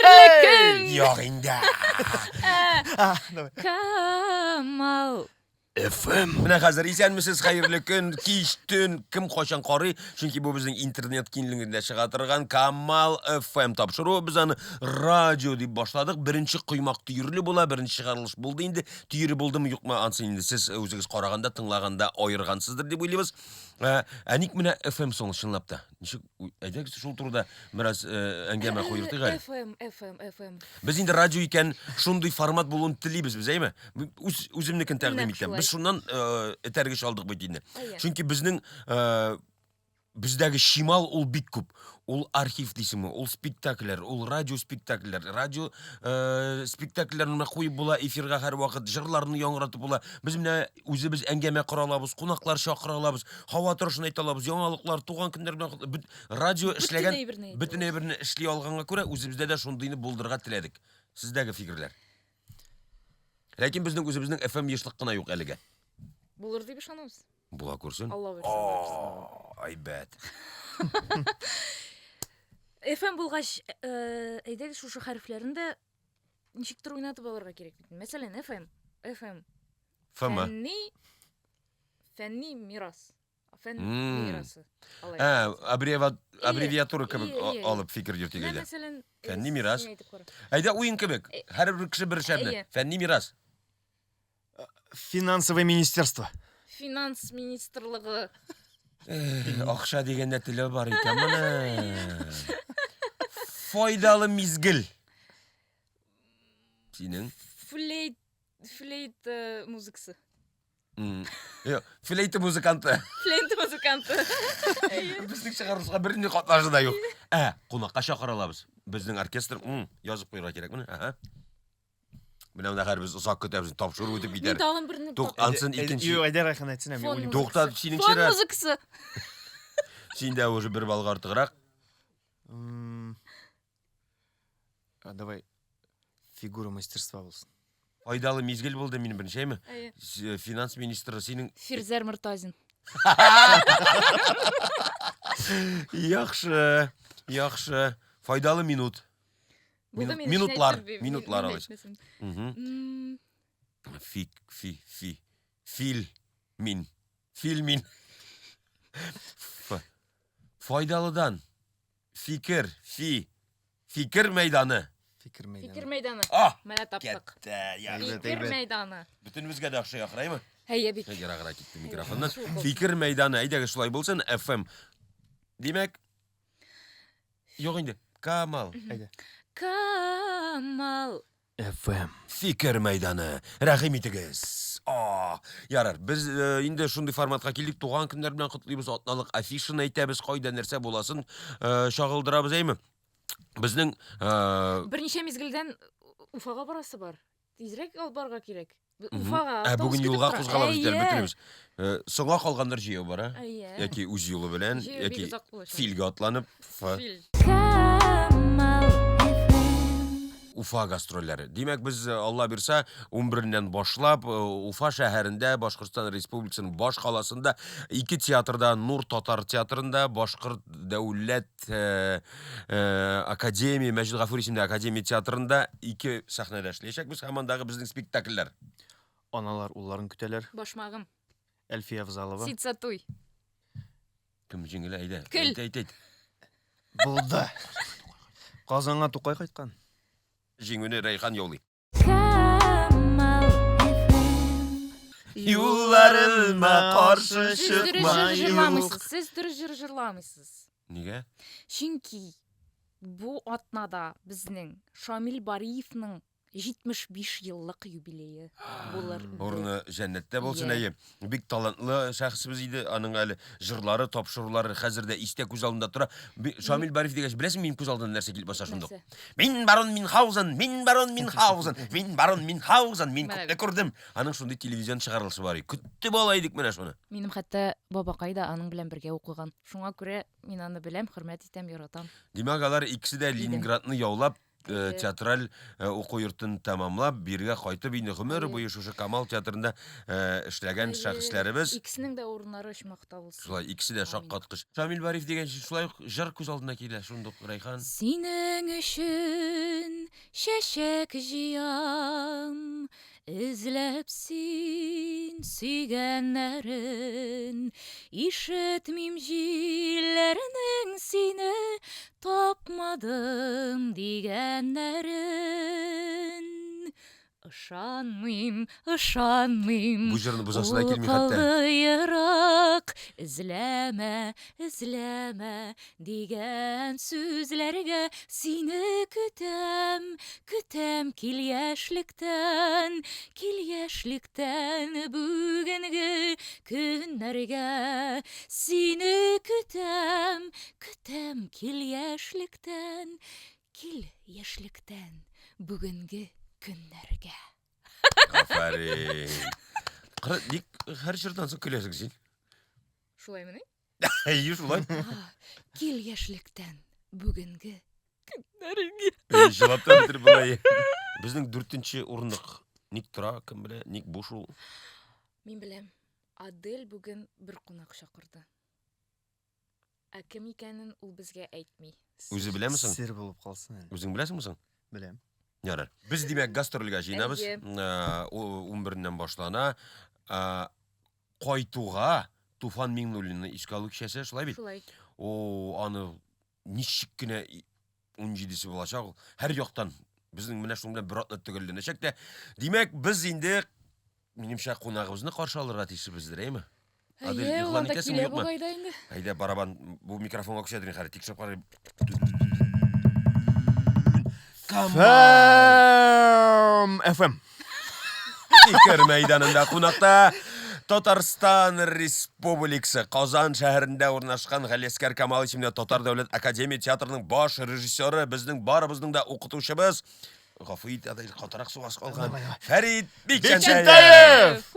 Хайырлы күн. Yok inda. Камал. FM. Менә хәзер исәнмесез, хәерле көн, кич, төн, кем качан карый? Чөнки бу безнең интернет киңлегендә чыга торган Камал FM тапшыру. Без аны радио дип башладык. Беренче коймак төйрле була, беренче чыгарылыш булды инде. Төйре булдымы, юкмы, ансын инде сез үзегез караганда, тыңлаганда аергансыздыр дип уйлыйбыз. Ник менә FM соң чынлап та. Ничек әйдәгез шул турыда бераз әңгәмә куйырдык әле. FM. Без инде радио икән, шундый формат булуын телибез без, әйме? Үземнекен тәкъдим Нәкъ итәм. шулай. Без шуннан этәргеч алдык бит инде. Әйе. Чөнки безнең бездәге шимал ул бик күп. Ул архив дисеңме, ул спектакльләр, ул радио спектакльләр, радио спектакльләрне куеп була, эфирга һәр вакыт җырларны яңратып була. Без менә үзебез әңгәмә кыра алабыз, кунаклар чакыра алабыз, һава торышын әйтә алабыз, яңалыклар, туган көннәр белән радио эшләгән бөтен әйберне эшли алганга күрә үзебездә дә шундыйны булдырырга теләдек. Сездәге фикерләр. Ләкин безнең үзебезнең FM ешлык кына юк әлегә. Булыр дип ышанабыз. Була күрсен. Алла бирсен. Айбәт. FM булгач, әйдәгез шушы хәрефләрен дә ничектер уйнатып алырга кирәк бит. Мәсәлән, FM. ФМ. Фәнни мирас. Фән Мм. мирасы. Алай. Аббревиатура кебек Ие. алып фикер йөртик Менә әйдә. мәсәлән, Фәнни мирас. син әйтеп кара. Әйдә уен кебек. Һәр бер кеше бер шәбне. Әйе. Фәнни мирас. Финансовое министерство. Финанс министрлыгы. Акча дигәндә теле бар икән моны. Файдалы мизгел. Синең? Флейт музыкасы. Юк, флейта музыканты. Флейт музыканты. Безнең чыгарышка берни катнашы да юк. Кунакка чакыра алабыз. Безнең оркестр, язып куярга кирәк моны. Менә монда һәр без озак көтәбез, тапшыру үтеп Мин китәр. тагын берне. Ансын икенче. Юк, әйдә Райхан әйтсен, мен Фон уйлыйм. Тукта, синең Фон чират. музыкасы. Синдә уже бер балга артыграк. Давай фигура мастерства булсын. Файдалы мизгел булды минем беренчеме? Әйе. Финанс министры синең Фирзәр Мортазин. яхшы, яхшы. Файдалы минут. Минутлар алыш. Фильмин. Файдалыдан. Фикер мәйданы. Фикер мәйданы. Фикер мәйданы. Менә таптык. Кетті. Фикер мәйданы. Бөтенебезгә дә яхшы яхраймы? Әйе бит. Ярагыра китте микрофоннан. Фикер мәйданы. Әйдәгез шулай булсын. FM. Димәк, юк инде. Камал. Әйдә. Камал. FM. Фикер мәйданы. Рәхим итегез. Ярар. Без инде шундый форматка килдик. Туган көннәр белән котлыйбыз. Атналык афишаны әйтәбез, кайда нәрсә буласын шагылдырабыз, әйме? Безнең Берничә мизгелдән Уфага барасы бар. Тизрәк алып барырга кирәк. Уфага. бүген юлга кузгалабыз итәр Әйе. бөтенебез. Соңга калганнар җыяу бара. Әйе. Яки үз юлы белән, Җыяу бик яки озак булачак. фильгә атланып, Фил. Уфа гастрольләре. Димәк, без Алла бирсә 11-ннән башлап Уфа шәһәрендә, Башкортстан Республикасының баш каласында 2 театрда, Нур татар театрында, Башкорт дәүләт академия, Мәҗит Гафури исемле академия театрында 2 сәхнәдә эшләячәкбез. Һәм андагы безнең спектакльләр. Аналар улларын көтәләр. Башмагым. Әлфия Авзалова. Ситсатуй. Кем җиңелә әйдә. Көл. Әйт. Булды. Казанга Тукай кайткан. Җиңүне Райхан яулый. Юлларыма каршы Сез дөрес җырламыйсыз. Нигә? Чөнки бу атнада безнең Шамил Бариевның 75 еллык юбилее булыр. Орны җәннәттә булсын, Ие. әйе. Бик талантлы шәхсебез иде. Аның әле җырлары, тапшырулары хәзердә истә күз алдында тора. Шамил Бариев дигәч, беләсең, минем күз алдында нәрсә килеп баса шундый. Мин барон Мюнхгаузен, мин күпне күрдем. Аның шундый телевизион чыгарылышы бар. Көттеп ала идек менә шуны. Минем хәтта бабакай да аның белән бергә укыган. Шуңа күрә мин аны беләм, хөрмәт итәм, яратам. Димәк, алар икесе дә Ленинградны яулап, театраль уку йортын тамамлап, бирге кайтып инде гомер буе шушы Камал театрында эшләгән шәхесләребез. Икесенең дә урыннары очмакта булсын. Шулай икесе дә шаккаткыч. Шамил Бариф дигән шулай ук җыр күз алдына килә, шундук Райхан. Синең өчен чәчәк җыям, эзләп син сөйгәннәрен, ишетмим җилләрнең сине тапмадым дигәннәрен. Ышанмыйм, ышанмыйм. Бу җырны бузасына килми хәтта. Ярак, эзләмә, эзләмә дигән сүзләргә сине көтәм, көтәм кил яшьлектән бүгенге көннәргә. Сине көтәм, көтәм кил яшьлектән бүгенге көннәргә. Афарин. Ник һәр җырдан соң көләсең син? Шулаймыни? Әйе, шулай. Кил яшьлектән бүгенге көннәргә. Җавап та бетереп булай. Безнең 4нче урындык ник тора, кем белә, ник буш ул? Мин беләм. Адель бүген бер кунак чакырды. Ә кем икәнен ул безгә әйтми. Үзе беләмесең? Сер булып калсын. Үзең беләсеңме соң? Беләм. Ярар. Без димәк гастрольгә җыенабыз. Әйе. 11-ннән башлана. Кайтуга Туфан Миңнуллинны искә алу кичәсе, шулай бит? Шулай. Аны ничек кенә 17-се булачак ул. Һәр яктан безнең менә шуның белән бер атна төгәлләнәчәк тә. Димәк, без инде минемчә кунагыбызны каршы алырга тиешбездер, әйме? Адель, Әйе, ул йоклан анда икәнсеңме, килә юкмы? бугайда инде. Әйдә, барабан бу микрофонга күчәдер хәзер тикшереп карыйм. Фәм FM. Фикер мәйданында кунакта Татарстан Республикасы Казан шәһәрендә урнашкан Галиәскәр Камал исемле Татар дәүләт академия театрының баш режиссеры, безнең барыбызның да укытучыбыз, гафу ит, Адель, катырак сугас калган. Фәрит Бикчәнтәев. Бикчәнтәев!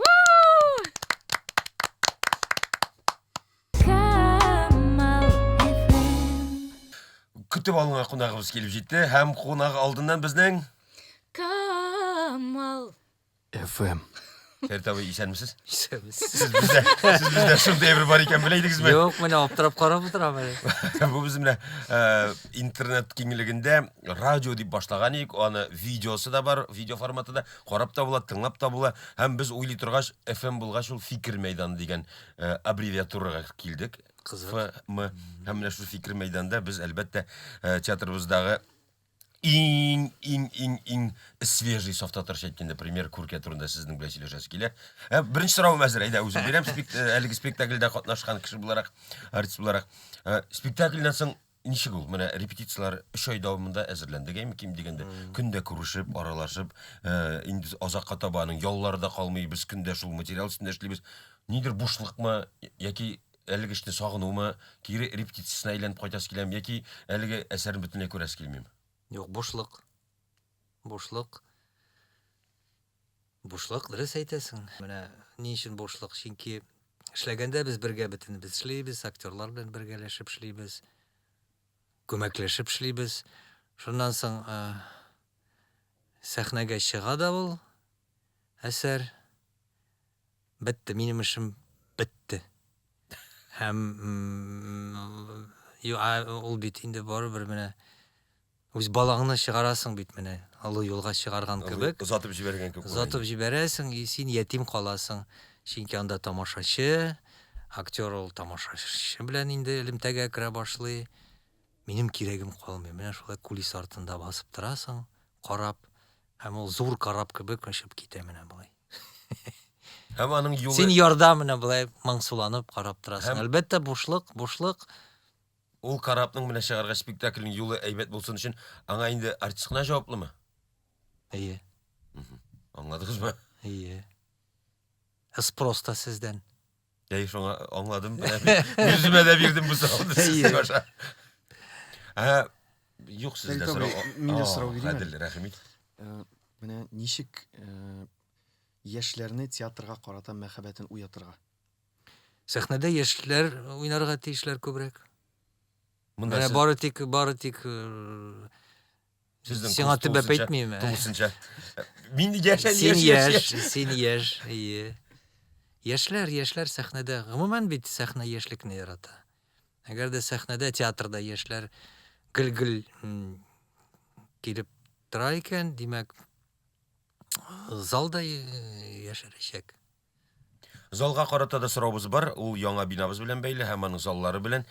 Көтеп алынган кунагыбыз килеп җитте һәм кунак алдыннан безнең Камал. FM. Фәрит абый, исәнмесез? Исәбез. Сез бездә шундый бер бар икән беләйдегезме? Юк, менә аптырап карап утырам әле. Бу без менә интернет киңлегендә радио дип башлаган идек, аны видеосы да бар, видео форматында, карап та була, тыңлап та була. Һәм без уйлый торгач, FM булгач ул фикер мәйданы дигән аббревиатурага килдек. Кызык. ФМ. Һәм менә шу фикер мәйданында без әлбәттә театрыбыздагы иң свежий софт татарча әйткәндә премьер күркә турында сезнең белән сөйләшәсе килә. Беренче соравым әзер, әйдә үзем бирәм әлеге спектакльдә катнашкан кеше буларак, артист буларак. Спектакльдән соң ничек ул? Менә репетициялар 3 ай дәвамында әзерләндегәйме ким дигәндә, көндә күрешеп, аралашып, инде азакка таба аның ялларда калмый, без көндә шул материал өстендә эшлибез. Нидер бушлыкмы яки әлеге эшне сагынуымы, кире репетициясына әйләнеп кайтасы киләм яки әлеге әсәрне бөтенләй күрәсе килмим. Юк, бушлык. Бушлык, дөрес әйтәсең. Менә ни өчен бушлык? Чөнки эшләгәндә без бергә бөтенбез эшлибез, актерлар белән бергәләшеп эшлибез, күмәкләшеп эшлибез. Шуннан соң сәхнәгә чыга да ул әсәр. Бетте, минем эшем бетте. Һәм ул бит инде барыбер менә үз балаңны чыгарасың бит менә, алу юлга чыгарган кебек. Узатып җибәргән кебек. Узатып җибәрәсең, син ятим каласың. Чөнки анда тамашачы, актер ул тамашачы белән инде элемтәгә керә башлый. Минем кирәгем калмый. Менә шулай кулис артында басып торасың, карап, һәм ул зур карап кебек очып китә менә булай. Һәм аның юлы Син ярда менә булай моңсуланып карап торасың. Әлбәттә бушлык. ул карапның менә чыгарга спектакльнең юлы әйбәт булсын өчен аңа инде артистка җаваплымы? Әйе. Аңладыгызмы? Әйе. Спрос та сездән. Әйе, шуңа аңладым. Үземә дә бирдем бу сорауны. Баша. Юк, сездә сорау. Мине сорау бирәм. Әдел, рәхмәт. Менә ничек яшьләрне театрга карата мәхәббәтен уятырга? Сәхнәдә яшьләр уйнарга тиешләр күбрәк. Монда Менә сез бары тик Сезнең Сиңа кыз төбәп тулысынча- әйтмим, тулысынча. Мин яшән Син яшь. син яшь, ие. Яшьләр сәхнәдә, гомумән бит сәхнә яшьлекне ярата. Әгәр дә сәхнәдә, театрда яшьләр гел-гел килеп тора икән, димәк, залда яшәрәчәк. Залга карата да сораубыз бар. Ул яңа бинабыз белән бәйле һәм аның заллары белән.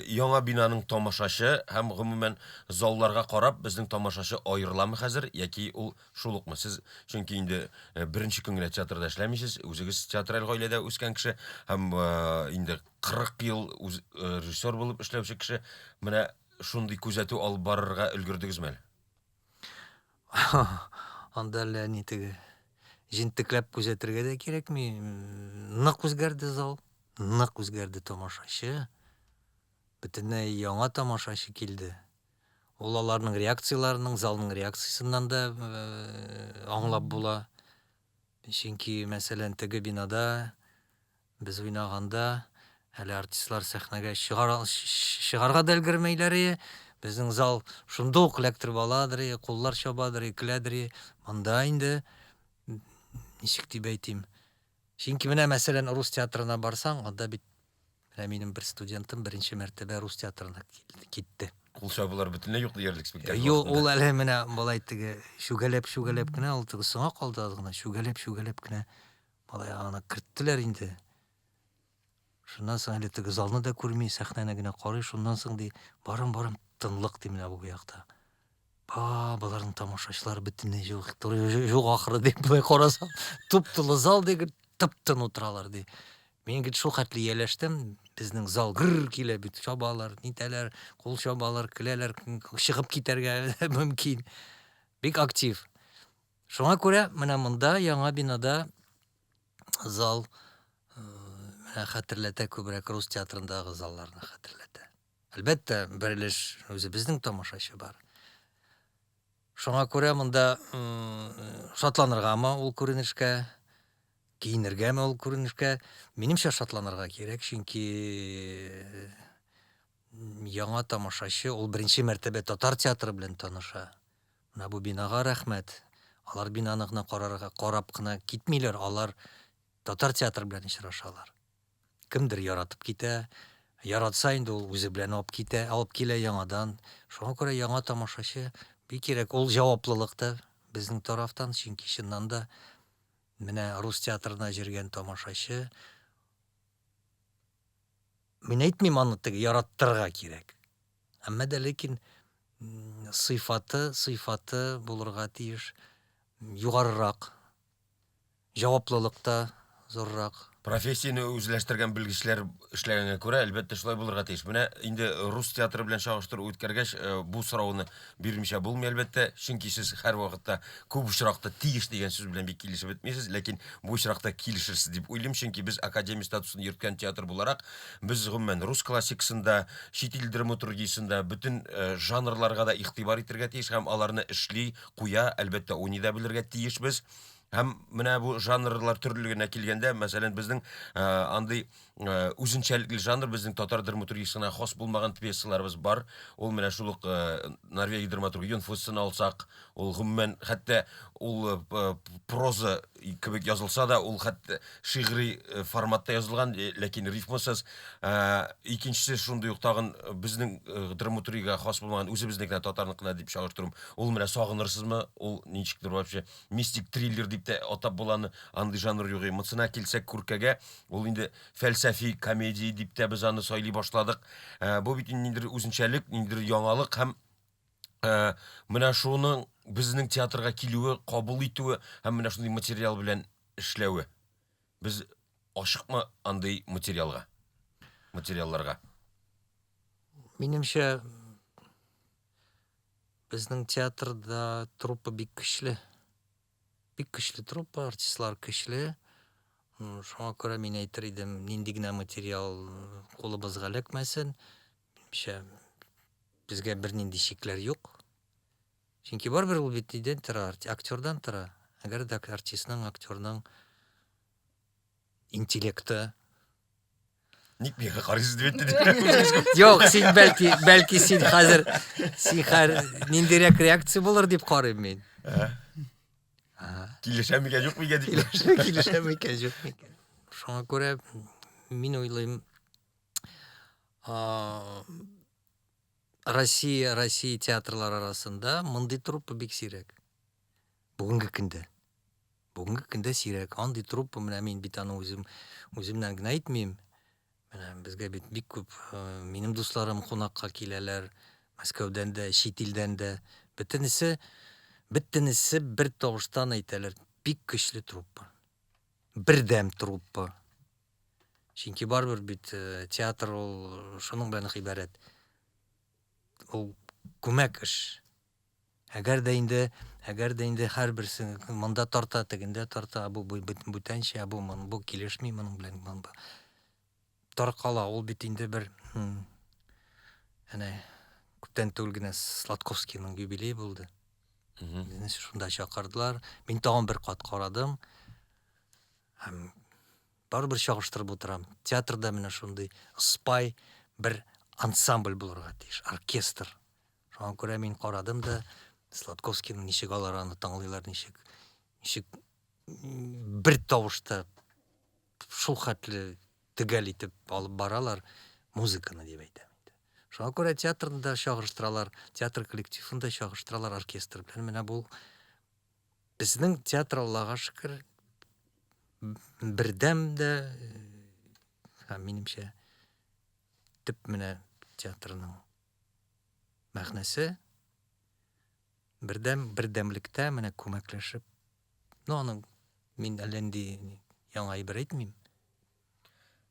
Яңа бинаның тамашачы һәм гомумән залларга карап безнең тамашачы аерыламы хәзер яки ул шул укмы? Сез чөнки инде беренче көн генә театрда эшләмисез, үзегез театраль гаиләдә үскән кеше һәм инде 40 ел режиссер булып эшләүче кеше. Менә шундый күзәтү алып барырга өлгердегезме? Анда ләни теге җентекләп күзәтергә дә кирәкми. Нык үзгәрде зал, нык үзгәрде тамашачы. Бөтенләй яңа тамашачы килде. Ул аларның реакцияларының, залның реакциясыннан да аңлап була. Чөнки мәсәлән теге бинада без уйнаганда әле артистлар сәхнәгә чыгарга да өлгермәйләр. Безнең зал шунда ук электр баладыр, куллар чабадыр, көләдер. Монда инде ничек дип әйтим. Чөнки менә мәсәлән рус театрына барсаң, анда бит менә минем бер студентым беренче мәртәбә рус театрына китте. Кул чабулар бөтенләй юк диярлек спектакль. Ул әле менә балай теге шүгәләп кенә ул теге соңга калды гына, шүгәләп кенә балай аны керттеләр инде. Шуннан соң әле теге залны да күрми, сәхнәне генә карый, шуннан соң ди, барым тынлык ди менә бу якта. Баларның тамашачылары бөтенләй юк ахыры дип булай карасам, туп-тулы зал дип тып-тын утыралар ди. Мин гит шул хәтле яләштем, безнең зал гыр килә бит, чабалар, нитәләр, кул чабалар, көләләр, чыгып китәргә мөмкин. Бик актив. Шуңа күрә менә монда яңа бинада зал менә хәтерләтә күбрәк рус театрындагы залларны хәтерләтә. Әлбәттә, берлеш үзебезнең тамашачы бар. Шуңа күрә монда шатланыргамы ул күренешкә, киенергәме ул күренешкә? Минемчә шатланырга кирәк, чөнки яңа тамашачы ул беренче мәртәбә татар театры белән таныша. Менә бу бинага рәхмәт. Алар бинаны гына карап кына китмиләр, алар татар театры белән очрашалар. Кемдер яратып китә, яратса инде ул үзе белән алып килә яңадан. Шуңа күрә яңа тамашачы бик кирәк. Ул җаваплылыкта безнең тарафтан, чөнки чыннан да менә рус театрына җиргән тамашачы, мин әйтмим аны теге яраттырга кирәк. Әмма дә ләкин сыйфаты булырга тиеш югарырак, җаваплылыкта зоррак. Профессияны үзләштергән белгечләр эшләгәнгә күрә, әлбәттә шулай булырга тиеш. Менә инде рус театры белән чагыштыру үткәргәч, бу сорауны бирмичә булмый әлбәттә, чөнки сез һәр вакытта күп очракта тиеш дигән сүз белән бик килешеп бетмисез, ләкин бу очракта килешерсез дип уйлыйм, чөнки без академия статусын йөрткән театр буларак, без гомумән рус классикасында, чит ил драматургиясендә бөтен жанрларга да игътибар итәргә тиеш һәм аларны эшли, куя, әлбәттә уйный да белергә тиешбез. Һәм менә бу жанрлар төрлелегенә килгәндә, мәсәлән, безнең андый үзенчәлекле жанр, безнең татар драматургиясенә хас булмаган пьесаларыбыз бар. Ул менә шул ук Норвегия драматургы Йон Фоссен алсак, ул гомумән хәтта ул проза кебек язылса да, ул хәтта шигъри форматта язылган, ләкин рифмасыз. Икенчесе шундый ук тагын безнең драматургиягә хас булмаган үзебезнекенә татарныкына дип чагыштырам. Ул менә сагынырсызмы? Ул ничектер вообще мистик триллер дип тә атап буланы, андый жанр юк. Мыцына килсәк күркәгә, ул инде фәлсәфи комедия дип тә без аны сайлый башладык. Бу бит ниндидер үзенчәлек, ниндидер яңалык һәм менә шуның безнең театрга килүе, кабул итүе һәм менә шундый материал белән эшләүе. Без ашыкмы андый материалларга? Минемчә, безнең театрда труппа бик көчле. Бик көчле труппа, артистлар көчле. Шуңа күрә мин әйтер идем, нинди генә материал кулыбызга эләкмәсен, минемчә, безгә бернинди шикләр юк. Чөнки барбер ул бит нидән тора, актердан тора. Әгәр дә артистның, актерның интеллекты, Ник миңа карыйсыз дип әйтте. Yok, sen belki sen hazır нендерек реакция булыр дип карыйм мин. Килешәм микән юк микән дип. Килешәме икән, юкмы икән? Шуңа күрә мин уйлыйм, Россия театрлар арасында мондый труппа бик сирәк. Бүгенге көндә сирәк. Андый труппа менә мин бит аны үземнән генә әйтмим. Менә безгә бит бик күп минем дусларым кунакка киләләр. Мәскәүдән дә, чит илдән дә. Бөтенесе бер тавыштан әйтәләр. Бик көчле труппа. Бердәм труппа. Чөнки барбер бит театр ул шуның белән гыйбарәт. Ул күмәк эш. Әгәр дә инде һәрберсе монда тарта, тегендә тарта, бу бүтәнчә, бу килешми моның белән. Таркала, ул бит инде бер күптән түгел генә Сладковскийның юбилей булды. Шунда чакырдылар. Мин тагын бер кат карадым. Барыбер чагыштырып утырам. Театрда менә шундый спай бер ансамбль булырга тиеш, оркестр. Шуңа күрә мин карадым да Сладковскийның ничек алар аны таңлыйлар, ничек бер тавышта шул хәтле төгәл итеп алып баралар музыканы дип әйтәм. Шуңа күрә театрда чагыштыралар, театр коллективында чагыштыралар оркестр белән. Менә бу безнең театр, Аллага шөкер, бердәм дә, минемчә, төп менә театрның мәгънәсе бердәмлектә менә күмәкләшеп. Аның мин әллә нинди яңа әйбер әйтмим.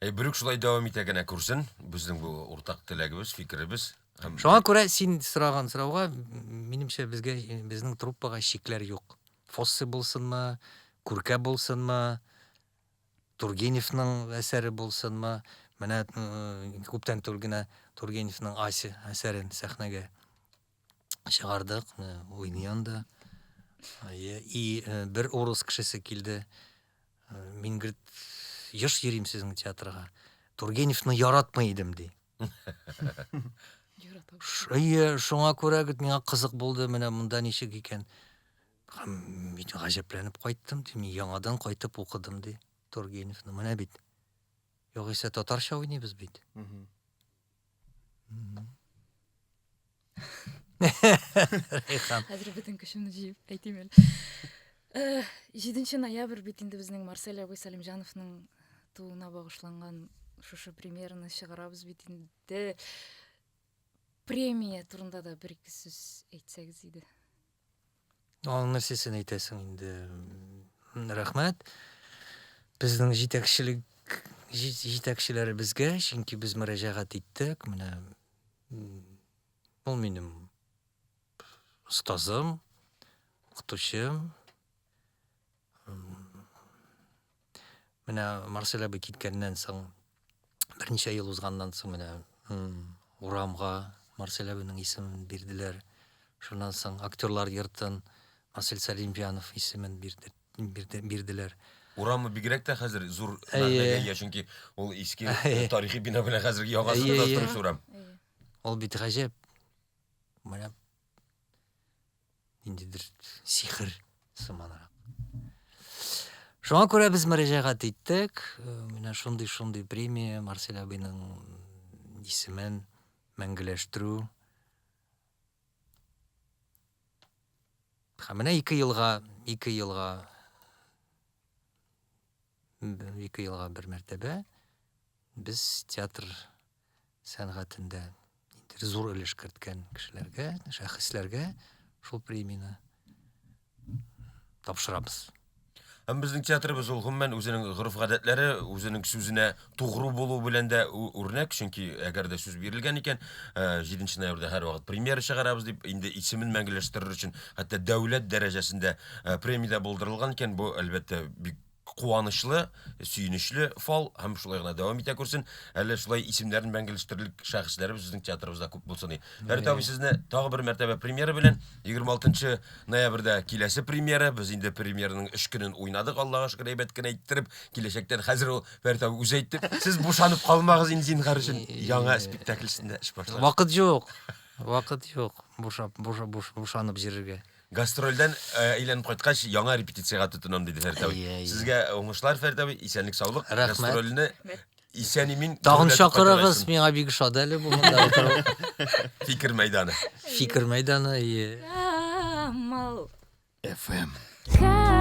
Берүк шулай дәвам итә генә күрсен. Безнең бу уртак теләгебез, фикеребез. Шуңа күрә син сораган сорауга, минемчә, безнең труппага шикләр юк. Фоссы булсынмы, Күркә булсынмы, Тургеневның әсәре булсынмы, менә күптән түгел генә Тургеневның Ася әсәрен сәхнәгә чыгардык, уйнаyan да. Бер урыс кешесе килде. Мин гыт еш йөрим сезнең театрга. Тургеневны яратмый идем ди. Шуңа күрә миңа кызык булды, менә монда ничек икән. Мин гаҗәпләнеп кайттым ди, мин яңадан кайтып укыдым ди Тургеневны. Менә бит. Югыйсә татарча уйныйбыз бит. Хәзер бөтен көчемне җыеп әйтим әле. 7 ноябрь бит инде безнең Марсель абый Салимҗановның тууына багышланган шушы премьераны чыгарабыз бит инде. Премия турында да бер-ике сүз әйтсәгез иде. Аның нәрсәсен әйтәсең инде. Рәхмәт. Безнең җитәкчеләре безгә, чөнки без мөрәҗәгать иттек. Менә ул минем остазым, укытучым. Менә Марсель абый киткәннән соң, берничә ел узганнан соң, менә урамга Марсель абыйның исемен бирделәр. Шуннан соң актерлар йортын Марсель Салимҗанов исемен бирделәр. Урамы бигрәк тә хәзер зур мәгънәгә ия, чөнки ул иске тарихи бина белән хәзерге яңасында торыш урам. Ул бит гаҗәп. Менә ниндидер сихер сыманрак. Шуңа күрә без мөрәҗәгать иттек. Менә шундый премия Марсель абыйның исемен мәңгеләштерү. Менә 2 елга бер мәртәбә без театр сәнгатендә зур өлеш керткән кешеләргә, шәхесләргә шул премияны тапшырабыз. Безнең театрыбыз ул гомумән үзенең гореф-гадәтләре, үзенең сүзенә тугры булу белән дә үрнәк, чөнки әгәр дә сүз бирелгән икән, 7 ноябрьдә һәр вакыт премьера чыгарабыз дип, инде исемен мәңгеләштерер өчен, хәтта дәүләт дәрәҗәсендә премия булдырылган икән, бу әлбәттә бик куанычлы, сөйнешле фал һәм шулай гына дәвам итә күрсен. Әле шулай исемнәрен мәңгелештерлек шәхесләребез безнең театрыбызда күп булсын. Фәрит абый, сезне тагы бер мәртәбә премьера белән 26 ноябрьдә киләсе премьера. Без инде премьераның 3 көнен уйнадык, Аллага шөкер, әйбәт кенә иттереп. Киләчәктән хәзер ул Фәрит абый үзе әйтте. Сез бушанып калмагыз инде зинһар өчен. Яңа спектакльсендә эш башлар. Вакыт юк. Вакыт юк. Бушанып җиргә. Гастрольдән әйләнеп кайткач, яңа репетициягә тотынам диде Фәрит абый. Ие. Сезгә уңышлар, Фәрит абый, исәнлек, саулык. Рәхмәт. Гастрольне исән-имин Тагын дәүләтеп чакырыгыз, кайтарасың. миңа бик шат әле бу монда утырып. Фикер мәйданы. Фикер мәйданы, ие. Камал FM. Камал